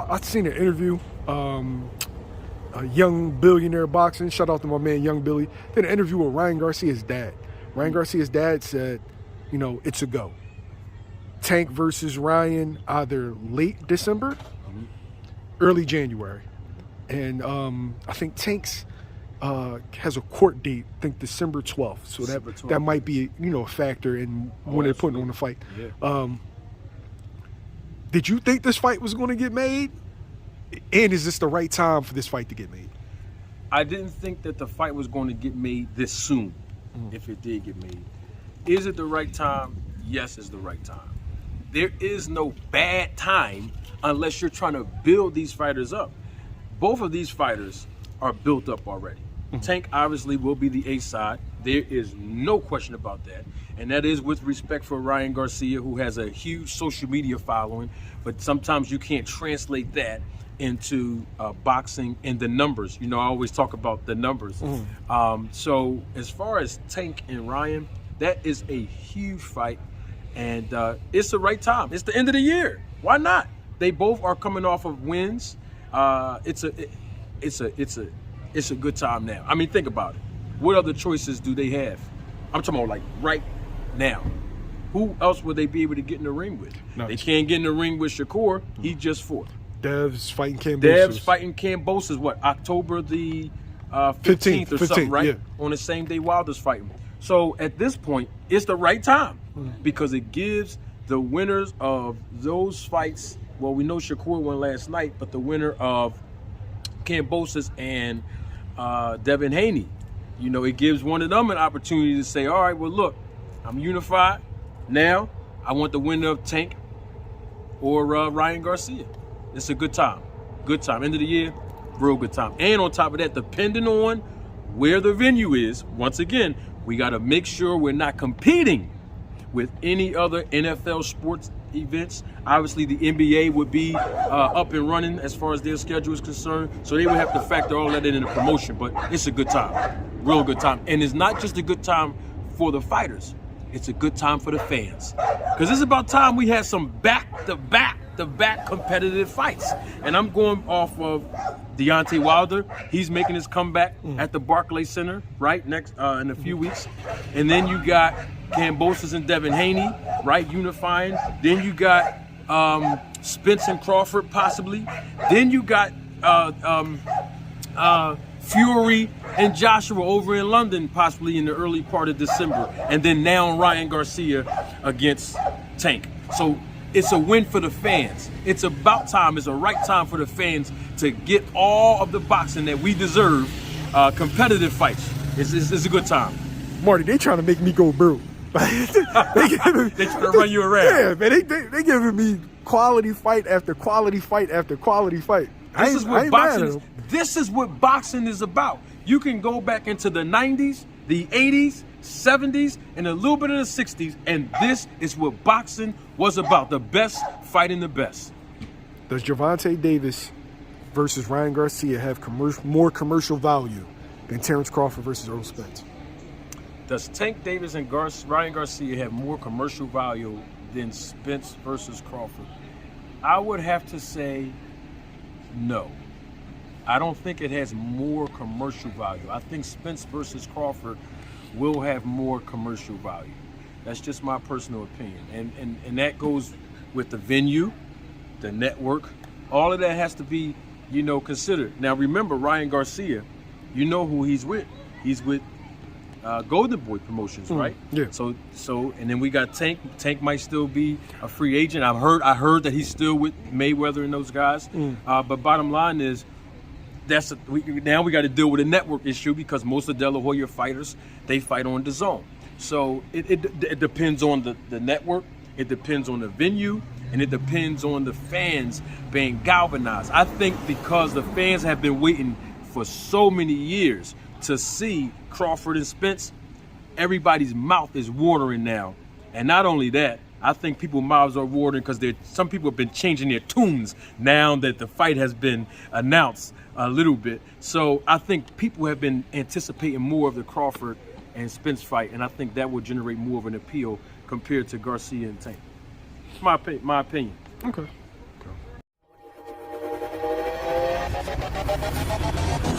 I seen an interview, a young billionaire boxing. Shout out to my man, Young Billy. Did an interview with Ryan Garcia's dad. Ryan Garcia's dad said, you know, it's a go. Tank versus Ryan either late December, early January. And I think Tank's has a court date, I think December 12th. So that might be, you know, a factor in when they're putting on the fight. Yeah. Did you think this fight was going to get made? And is this the right time for this fight to get made? I didn't think that the fight was going to get made this soon, if it did get made. Is it the right time? Yes, it's the right time. There is no bad time unless you're trying to build these fighters up. Both of these fighters are built up already. Tank obviously will be the A side. There is no question about that. And that is with respect for Ryan Garcia, who has a huge social media following, but sometimes you can't translate that into boxing and the numbers. You know, I always talk about the numbers. So as far as Tank and Ryan, that is a huge fight, and it's the right time. It's the end of the year. Why not? They both are coming off of wins. It's a good time now. I mean, think about it. What other choices do they have? I'm talking about like right now. Who else would they be able to get in the ring with? No, they can't get in the ring with Shakur. He just fought. Dev's fighting Kambosos. Dev's fighting Kambosos, what, October the 15th or something, right? Yeah. On the same day Wilder's fighting. So at this point, it's the right time because it gives the winners of those fights, well, we know Shakur won last night, but the winner of Kambosos and Devin Haney, you know, it gives one of them an opportunity to say, all right, well, look, I'm unified. Now I want the winner of Tank or Ryan Garcia. It's a good time. Good time. End of the year, real good time. And on top of that, depending on where the venue is, once again, we got to make sure we're not competing with any other NFL sports events. Obviously, the NBA would be up and running as far as their schedule is concerned. So they would have to factor all that in the promotion. But it's a good time. Real good time. And it's not just a good time for the fighters. It's a good time for the fans. Because it's about time we had some back-to-back competitive fights. And I'm going off of Deontay Wilder. He's making his comeback at the Barclays Center, right, next in a few weeks. And then you got Kambosos and Devin Haney, right, unifying. Then you got Spence and Crawford, possibly. Then you got Fury and Joshua over in London, possibly in the early part of December. And then now Ryan Garcia against Tank. So it's a win for the fans. It's about time. It's a right time for the fans to get all of the boxing that we deserve, competitive fights. It's a good time. Marty, they trying to make me go broke. they trying to run you around. Yeah, man, they giving me quality fight after quality fight after quality fight. This is what boxing is about. You can go back into the 90s, the 80s, 70s, and a little bit of the 60s, and this is what boxing was about. The best fighting the best. Does Gervonta Davis versus Ryan Garcia have more commercial value than Terrence Crawford versus Earl Spence? Does Tank Davis and Ryan Garcia have more commercial value than Spence versus Crawford? I would have to say no. I don't think it has more commercial value. I think Spence versus Crawford will have more commercial value. That's just my personal opinion. And that goes with the venue, the network. All of that has to be, you know, considered. Now remember, Ryan Garcia, you know who he's with. He's with Golden Boy Promotions, right? Yeah. So and then we got Tank. Tank might still be a free agent. I heard that he's still with Mayweather and those guys. But bottom line is, now we got to deal with a network issue because most of De La Hoya fighters, they fight on DAZN. So it depends on the network, it depends on the venue, and it depends on the fans being galvanized. I think because the fans have been waiting for so many years to see Crawford and Spence, everybody's mouth is watering now. And not only that, I think people's mouths are watering because some people have been changing their tunes now that the fight has been announced a little bit. So I think people have been anticipating more of the Crawford and Spence fight, and I think that will generate more of an appeal compared to Garcia and Tank. My opinion. Okay. Peace.